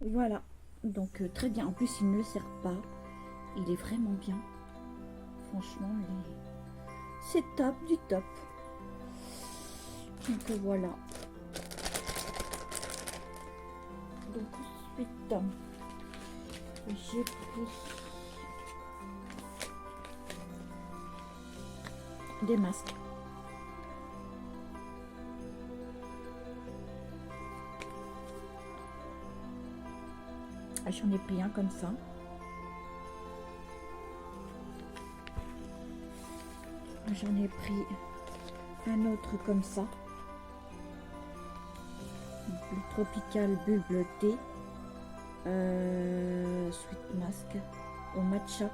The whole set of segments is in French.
Voilà, donc très bien. En plus, il ne le sert pas. Il est vraiment bien. Franchement, c'est top du top. Donc voilà. Donc ensuite, j'ai pris des masques. J'en ai pris un comme ça. J'en ai pris un autre comme ça. Le Tropical Bubble Tea. Sweet Mask au matcha.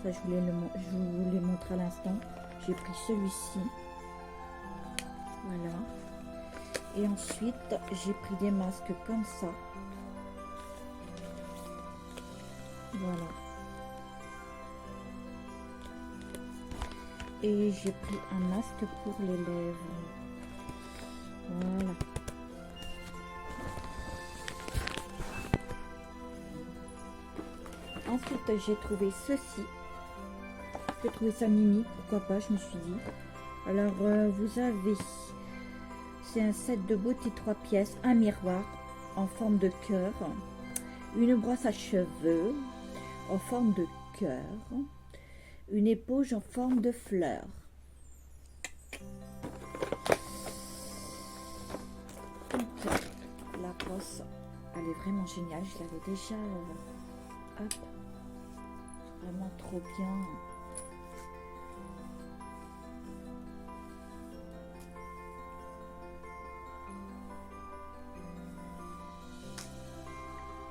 Ça, je vous l'ai montré à l'instant. J'ai pris celui-ci. Voilà. Et ensuite, j'ai pris des masques comme ça. Voilà. Et j'ai pris un masque pour les lèvres. Voilà. Ensuite, j'ai trouvé ceci. J'ai trouvé ça mimi, pourquoi pas, je me suis dit. Alors, vous avez... C'est un set de beauté 3 pièces, un miroir en forme de cœur, une brosse à cheveux en forme de cœur, une éponge en forme de fleur. Donc, la brosse, elle est vraiment géniale. Je l'avais déjà... hop, vraiment trop bien.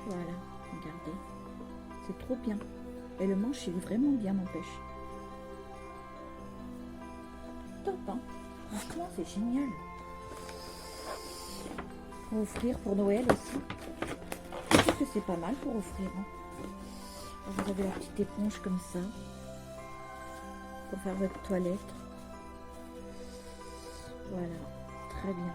Voilà, regardez. C'est trop bien. Et le manche, il est vraiment bien, n'empêche. Top, hein. Franchement, c'est génial. Pour offrir pour Noël aussi. Je trouve que c'est pas mal pour offrir. Hein. Vous avez la petite éponge comme ça. Pour faire votre toilette. Voilà, très bien.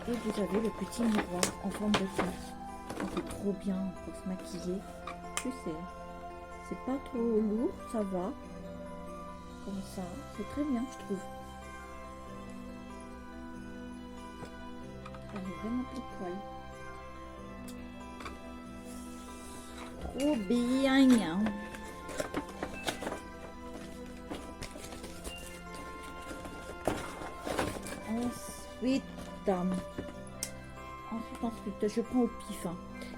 Et vous avez le petit miroir en forme de cœur. C'est trop bien pour se maquiller. Je sais, c'est pas trop lourd, ça va. Comme ça, c'est très bien, je trouve. Elle est vraiment pile poil. Trop bien. Ensuite, je prends au pif. Hein.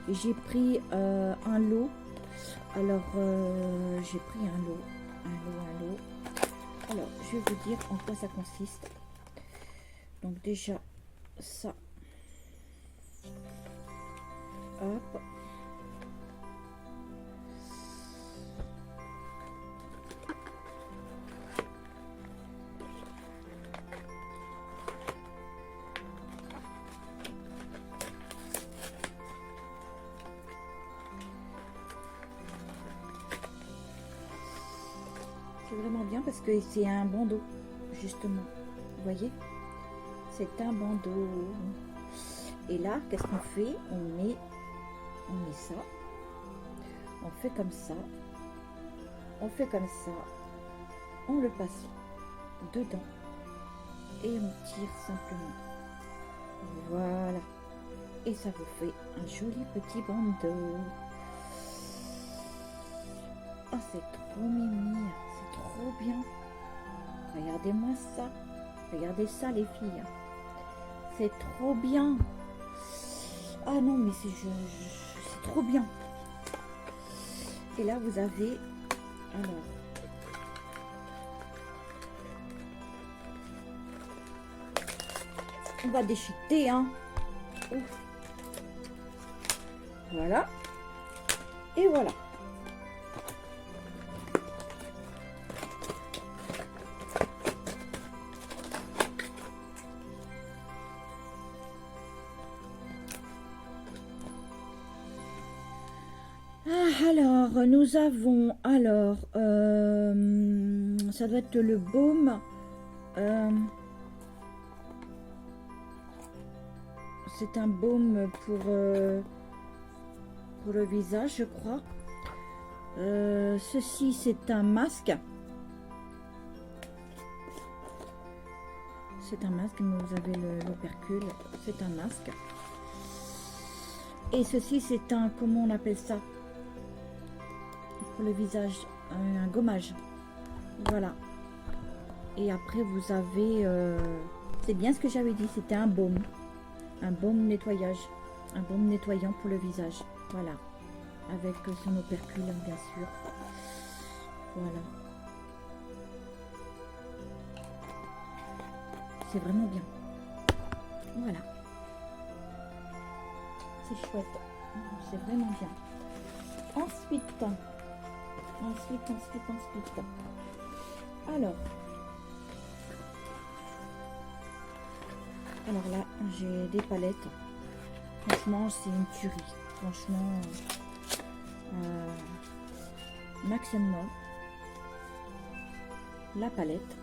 Et j'ai pris un lot. Alors, j'ai pris un lot. Alors, je vais vous dire en quoi ça consiste. Donc déjà, ça. Hop. C'est vraiment bien parce que c'est un bandeau, justement. Vous voyez? C'est un bandeau. Et là, qu'est-ce qu'on fait? On met ça. On fait comme ça. On fait comme ça. On le passe dedans. Et on tire simplement. Voilà. Et ça vous fait un joli petit bandeau. Oh, c'est trop mimi. C'est trop bien. Regardez-moi ça. Regardez ça, les filles. C'est trop bien. Ah non, mais c'est trop bien. Et là, vous avez... Alors... On va déchiqueter, hein. Ouf. Voilà. Et voilà. Alors, nous avons, ça doit être le baume, c'est un baume pour le visage, je crois. Ceci, c'est un masque. C'est un masque, mais vous avez l'opercule. C'est un masque. Et ceci, c'est un, comment on appelle ça? Pour le visage, un gommage. Voilà. Et après, vous avez... c'est bien ce que j'avais dit, c'était un baume. Un baume nettoyage. Un baume nettoyant pour le visage. Voilà. Avec son opercule, bien sûr. Voilà. C'est vraiment bien. Voilà. C'est chouette. C'est vraiment bien. Ensuite. Alors là, j'ai des palettes. Franchement, c'est une tuerie. Franchement, Maximum, la palette.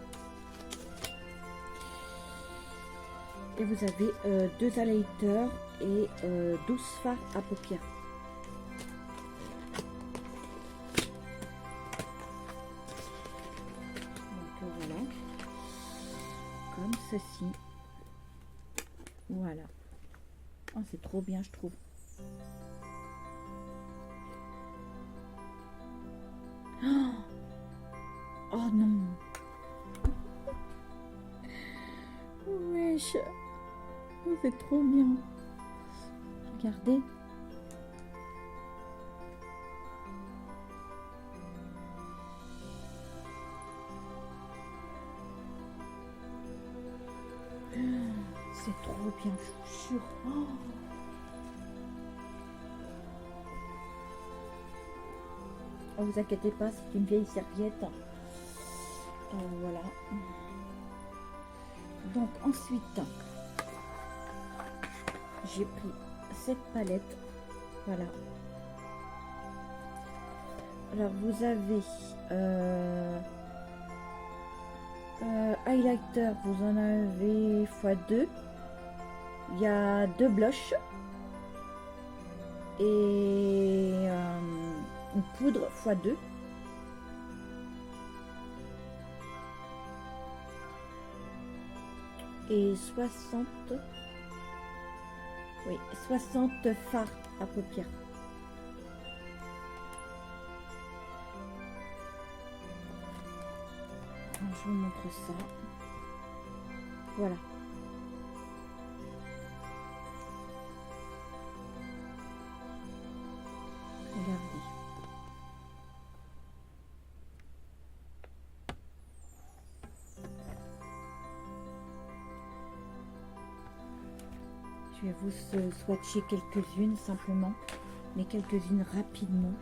Et vous avez 2 highlighters et 12 fards à paupières. Donc voilà, comme ceci. Voilà. Oh, c'est trop bien, je trouve. Oh non. Wesh. Oh, c'est trop bien. Regardez. C'est trop bien, je vous jure. Oh. Oh, vous inquiétez pas, c'est une vieille serviette. Voilà. Donc ensuite, j'ai pris cette palette. Voilà. Alors vous avez highlighter, vous en avez x2. Il y a 2 blushs et une poudre x2. Et 60, oui, 60 fards à paupières. Alors, je vous montre ça. Voilà. Regardez. Je vais vous swatcher quelques-unes simplement, mais quelques-unes rapidement.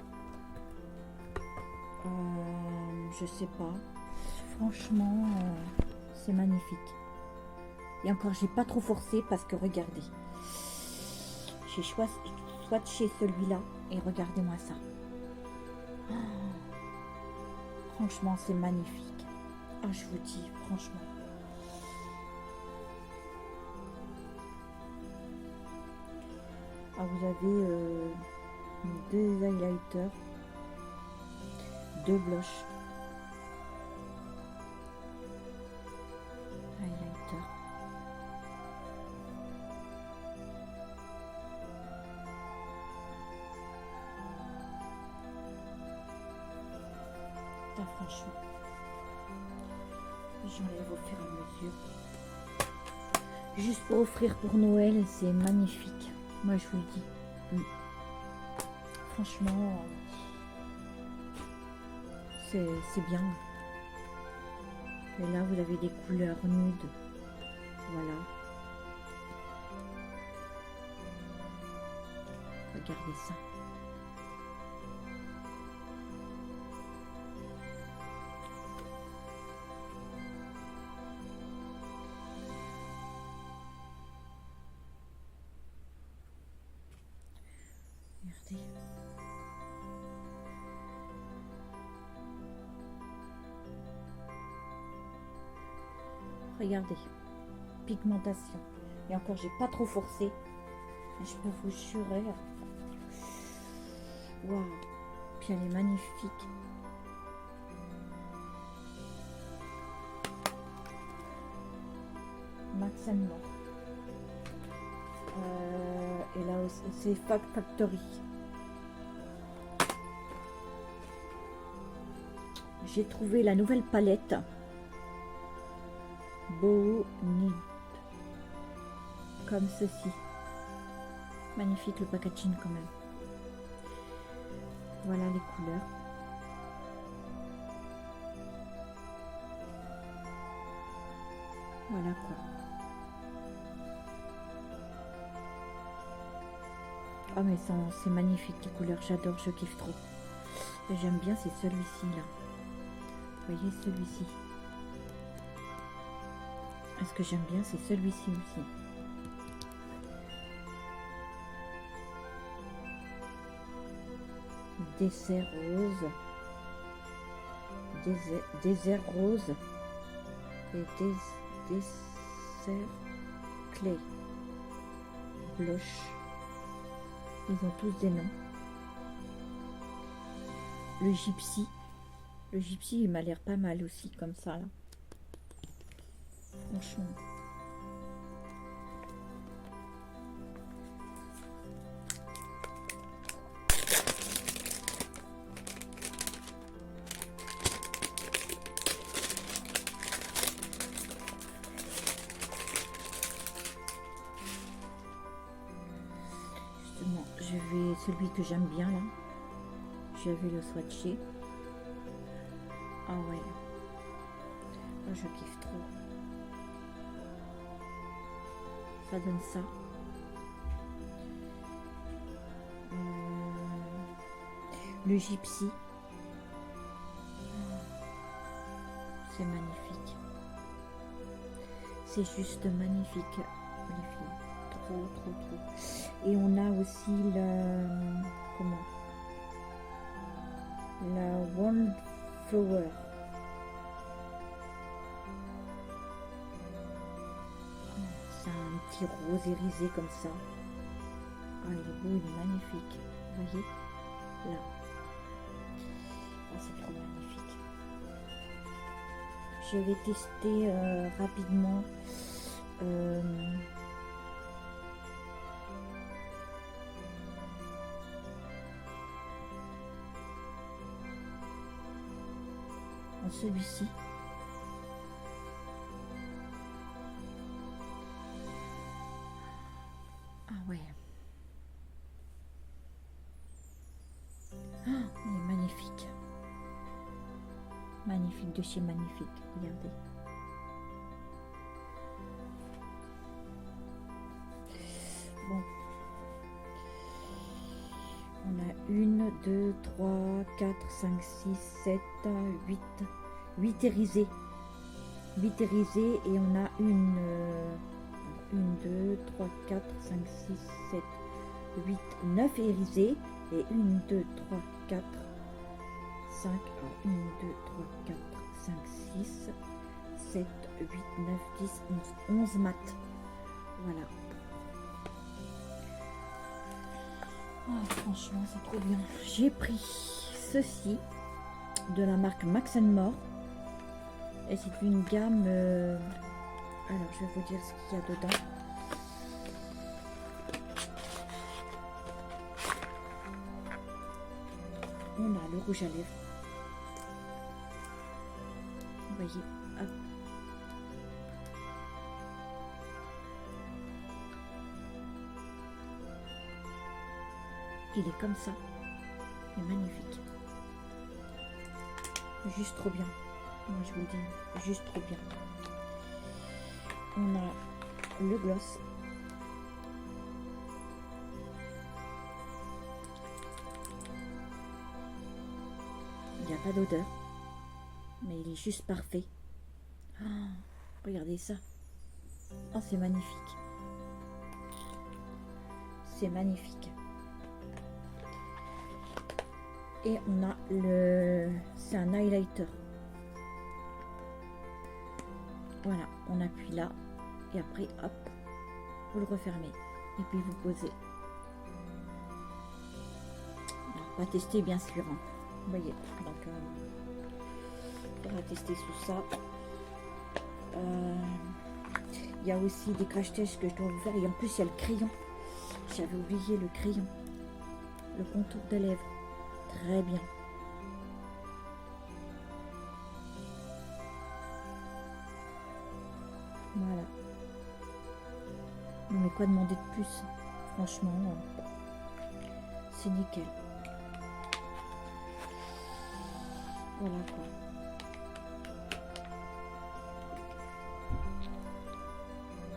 Je sais pas. Franchement, c'est magnifique. Et encore, j'ai pas trop forcé parce que regardez. J'ai swatché celui-là et regardez-moi ça. Oh, franchement, c'est magnifique. Ah, je vous dis, franchement. Ah, vous avez 2 highlighters, 2 blushs, highlighter, ah, franchement, j'enlève au fur et à mesure. Juste pour offrir pour Noël, c'est magnifique. Moi, je vous le dis. Franchement, c'est bien. Et là, vous avez des couleurs nudes. Voilà. Regardez ça. Regardez. Regardez. Pigmentation. Et encore, j'ai pas trop forcé. Je peux vous jurer. Waouh. Puis elle est magnifique. Max & More. Et là aussi, c'est Factory. J'ai trouvé la nouvelle palette Beau Nude. Comme ceci. Magnifique le packaging quand même. Voilà les couleurs. Voilà quoi. Ah mais c'est magnifique les couleurs, j'adore, je kiffe trop. Et j'aime bien c'est celui-ci là. Vous voyez celui-ci. Ce que j'aime bien c'est celui-ci aussi. Désert rose. Désert rose. Et désert clay. Blush. Ils ont tous des noms. Le gypsy. Le gypsy, il m'a l'air pas mal aussi, comme ça, là. Franchement. Justement, je vais celui que j'aime bien, là. Je vais le swatcher. Ah ouais. Oh, je kiffe trop. Ça donne ça. Le gypsy. C'est magnifique. C'est juste magnifique, les filles. Trop, trop, trop. Et on a aussi le... Comment? La Wildflower. C'est un petit rose irisé comme ça. Ah, il est beau, il est magnifique. Vous voyez? Là. Oh, c'est trop magnifique. Je vais tester rapidement. Celui-ci. Ah ouais. Oh, il est magnifique. Magnifique de chez magnifique. Regardez. Bon. On a 1, 2, 3, 4, 5, 6, 7, 8. 8 irisés. 8 irisés et on a 1, 2, 3, 4, 5, 6, 7, 8, 9 irisés et 1, 2, 3, 4, 5, 1, 2, 3, 4, 5, 6, 7, 8, 9, 10, 11, 11 mat. Voilà. Oh, franchement, c'est trop bien. J'ai pris ceci de la marque Max & More. Et c'est une gamme... Alors, je vais vous dire ce qu'il y a dedans. On a le rouge à lèvres. Vous voyez, hop. Il est comme ça. Il est magnifique. Juste trop bien. Moi je vous le dis, juste trop bien. On a le gloss. Il n'y a pas d'odeur, mais il est juste parfait. Oh, regardez ça. Oh, c'est magnifique. C'est magnifique. Et on a le... C'est un highlighter. Voilà, on appuie là. Et après, hop, vous le refermez. Et puis vous posez. Alors, pas tester bien sûr. Hein. Vous voyez. Donc on va tester sous ça. Il y a aussi des crash tests que je dois vous faire. Et en plus il y a le crayon. J'avais oublié le crayon. Le contour des lèvres. Très bien. Voilà. Non mais quoi demander de plus? Franchement, c'est nickel. Voilà quoi.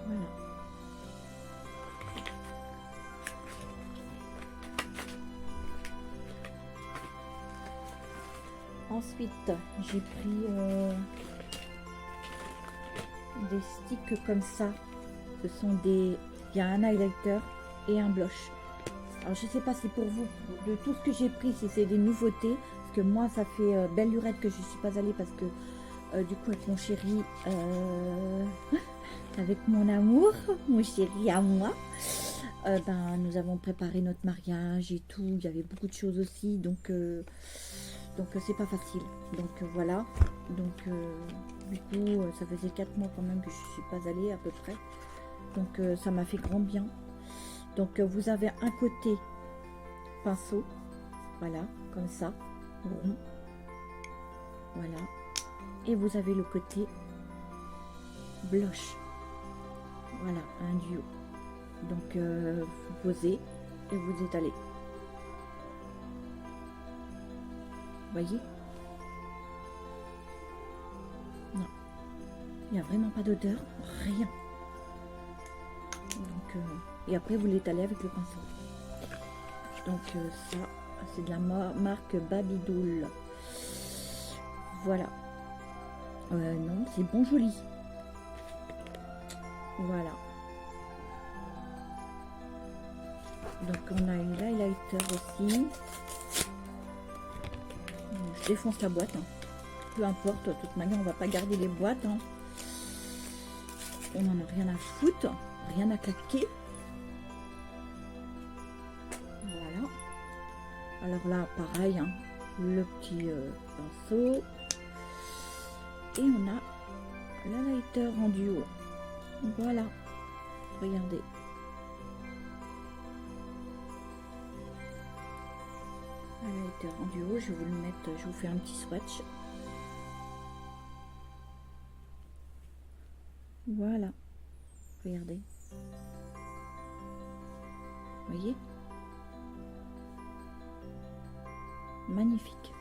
Voilà. Ensuite, j'ai pris des sticks comme ça. Ce sont des... Il y a un highlighter et un blush. Alors je sais pas si pour vous, de tout ce que j'ai pris, si c'est des nouveautés. Parce que moi, ça fait belle lurette que je suis pas allée parce que du coup avec mon chéri, avec mon amour, mon chéri à moi, ben, nous avons préparé notre mariage et tout. Il y avait beaucoup de choses aussi. Donc c'est pas facile. Donc voilà. Donc du coup, ça faisait 4 mois quand même que je suis pas allée à peu près. Donc ça m'a fait grand bien. Donc vous avez un côté pinceau, voilà, comme ça, rond, voilà, et vous avez le côté blush, voilà, un duo. Donc vous posez et vous étalez. Voyez? Non, il n'y a vraiment pas d'odeur, rien. Donc, et après vous l'étalez avec le pinceau. Donc ça c'est de la marque Babydoll. Voilà. Non, c'est Bon Joli. Voilà. Donc on a une highlighter aussi. Je défonce la boîte. Hein. Peu importe, de toute manière on va pas garder les boîtes. Hein. On n'en a rien à foutre. Rien à claquer. Voilà. Alors là, pareil, hein, le petit pinceau. Et on a l'highlighter en duo. Voilà. Regardez. L'highlighter en duo, je vais vous le mettre, je vous fais un petit swatch. Voilà. Regardez. Voyez, magnifique.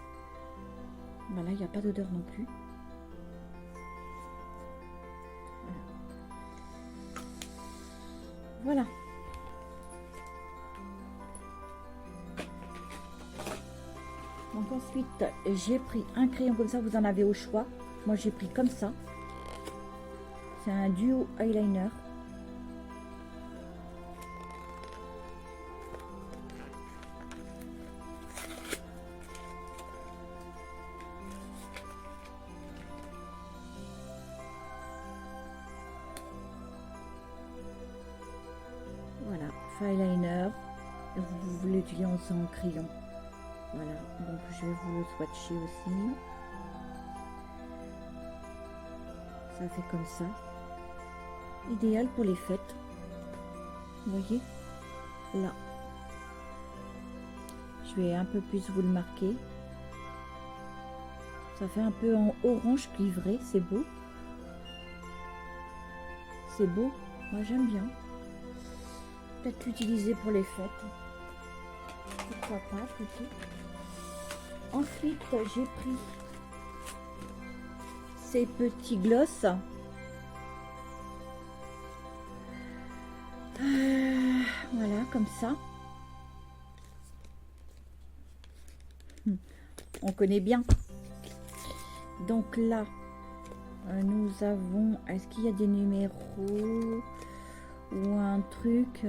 Voilà, il n'y a pas d'odeur non plus. Voilà. Donc ensuite, j'ai pris un crayon comme ça, vous en avez au choix. Moi, j'ai pris comme ça. C'est un duo eyeliner. Voilà, eyeliner. Vous l'utilisez en crayon. Voilà, donc je vais vous le swatcher aussi. Ça fait comme ça. Idéal pour les fêtes. Vous voyez, là. Je vais un peu plus vous le marquer. Ça fait un peu en orange cuivré, c'est beau. C'est beau, moi j'aime bien. Peut-être l'utiliser pour les fêtes. Pourquoi pas, plutôt. Ensuite, j'ai pris ces petits gloss. Voilà, comme ça. On connaît bien. Donc là, nous avons... Est-ce qu'il y a des numéros ou un truc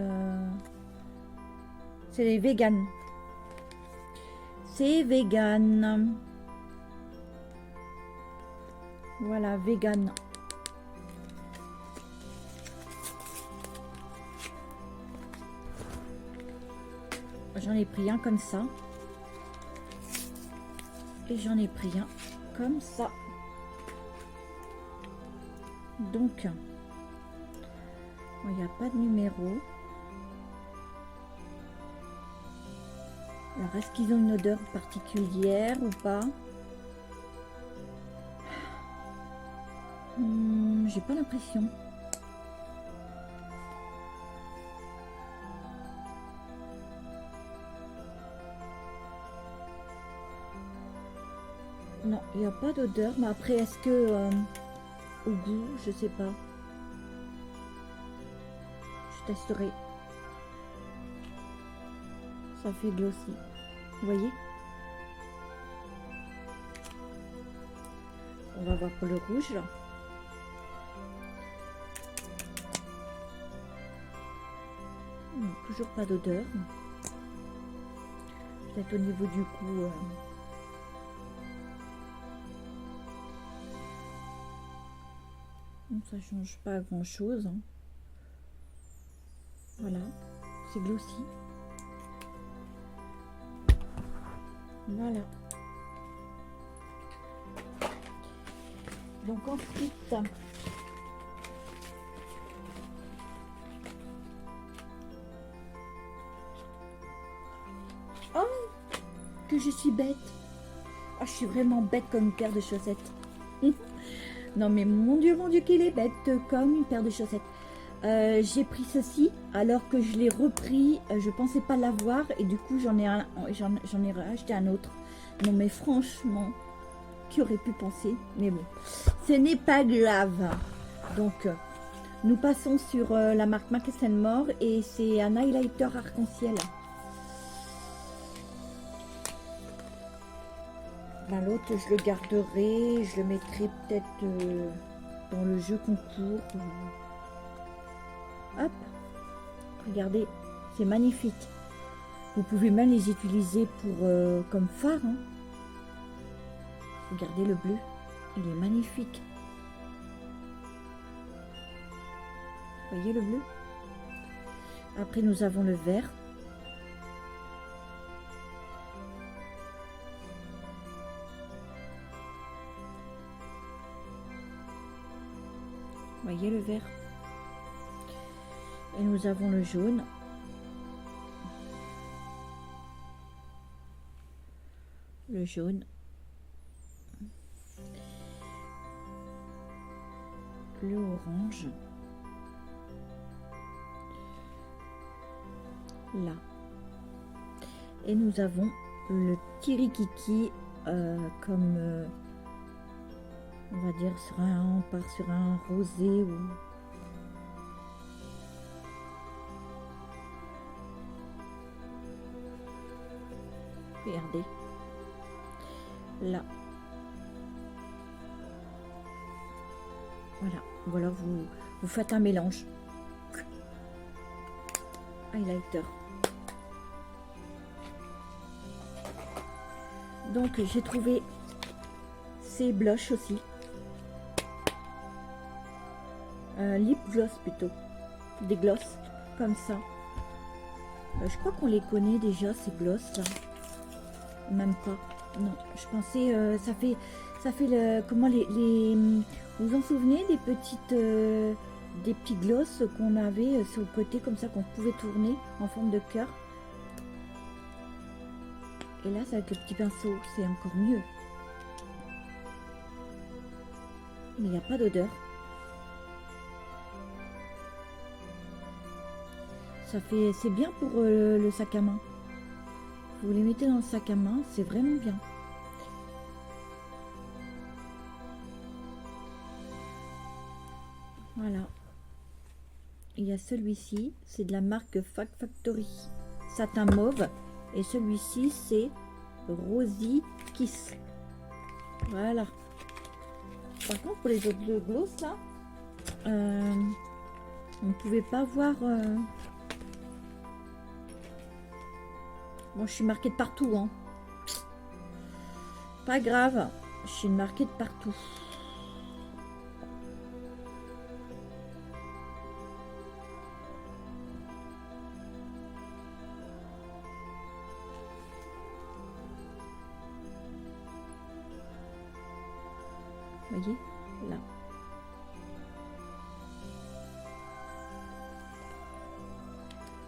c'est les véganes. C'est vegan. Voilà, vegan. J'en ai pris un comme ça. Et j'en ai pris un comme ça. Donc, il n'y a pas de numéro. Alors, est-ce qu'ils ont une odeur particulière ou pas? J'ai pas l'impression. Non, il n'y a pas d'odeur. Mais après, est-ce que au goût, je sais pas. Je testerai. Ça fait glossy. Vous voyez? On va voir pour le rouge là. Toujours pas d'odeur. Peut-être au niveau du cou. Ça change pas grand chose. Hein. Voilà, c'est glossy. Voilà. Donc ensuite, oh, que je suis bête. Ah, je suis vraiment bête comme une paire de chaussettes. Non mais mon Dieu, qu'il est bête comme une paire de chaussettes. J'ai pris ceci alors que je l'ai repris. Je pensais pas l'avoir et du coup j'en ai acheté un autre. Non mais franchement, qui aurait pu penser? Mais bon, ce n'est pas grave. Donc nous passons sur la marque Mac & More et c'est un highlighter arc-en-ciel. Ben, l'autre je le garderai, je le mettrai peut-être dans le jeu concours. Hop, regardez, c'est magnifique. Vous pouvez même les utiliser pour comme phare. Hein. Regardez le bleu, il est magnifique. Vous voyez le bleu? Après nous avons le vert. Vous voyez le vert? Et nous avons le jaune. Le jaune. Le orange. Là. Et nous avons le kirikiki comme on va dire on part sur un rosé ou regardez là, voilà, vous faites un mélange highlighter. Donc j'ai trouvé ces blushs aussi, lip gloss plutôt, des gloss comme ça. Je crois qu'on les connaît déjà ces gloss là. Même pas, non, je pensais ça fait le comment les vous vous en souvenez des petits gloss qu'on avait sur le côté comme ça, qu'on pouvait tourner en forme de cœur. Et là c'est avec le petit pinceau, c'est encore mieux. Mais il n'y a pas d'odeur. C'est bien pour le sac à main. Vous les mettez dans le sac à main, c'est vraiment bien. Voilà. Il y a celui-ci, c'est de la marque Factory Satin Mauve. Et celui-ci, c'est Rosy Kiss. Voilà. Par contre, pour les autres gloss, là, on ne pouvait pas voir... Bon, je suis marquée de partout, hein. Pas grave, je suis marquée de partout. Voyez, là.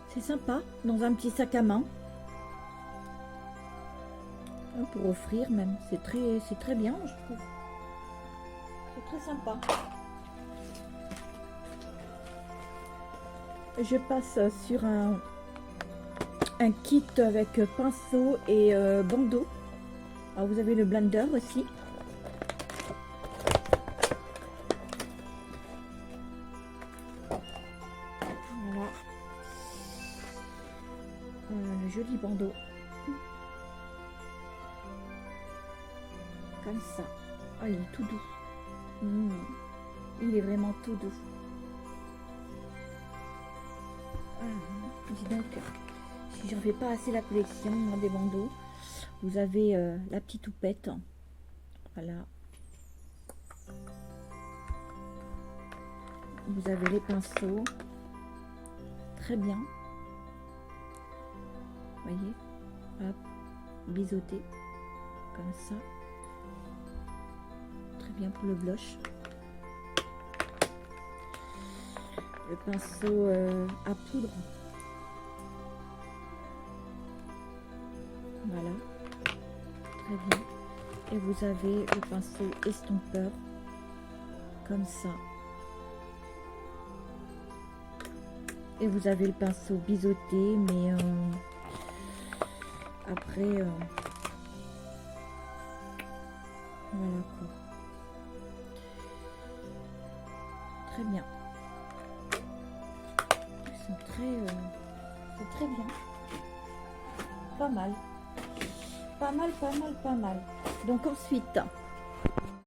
C'est sympa, dans un petit sac à main. Pour offrir même, c'est très bien, je trouve. C'est très sympa. Je passe sur un kit avec pinceau et bandeau. Alors vous avez le blender aussi. Voilà. Le joli bandeau. Comme ça. Ah, il est tout doux. Il est vraiment tout doux. Dis donc, si j'en fais pas assez la collection des bandeaux, vous avez la petite houppette. Voilà. Vous avez les pinceaux. Très bien. Voyez. Hop. Biseauté. Comme ça. Très bien pour le blush. Le pinceau à poudre. Voilà. Très bien. Et vous avez le pinceau estompeur. Comme ça. Et vous avez le pinceau biseauté, mais après, voilà quoi. Très bien. Ils sont c'est très bien. Pas mal. Pas mal, pas mal, pas mal. Donc ensuite,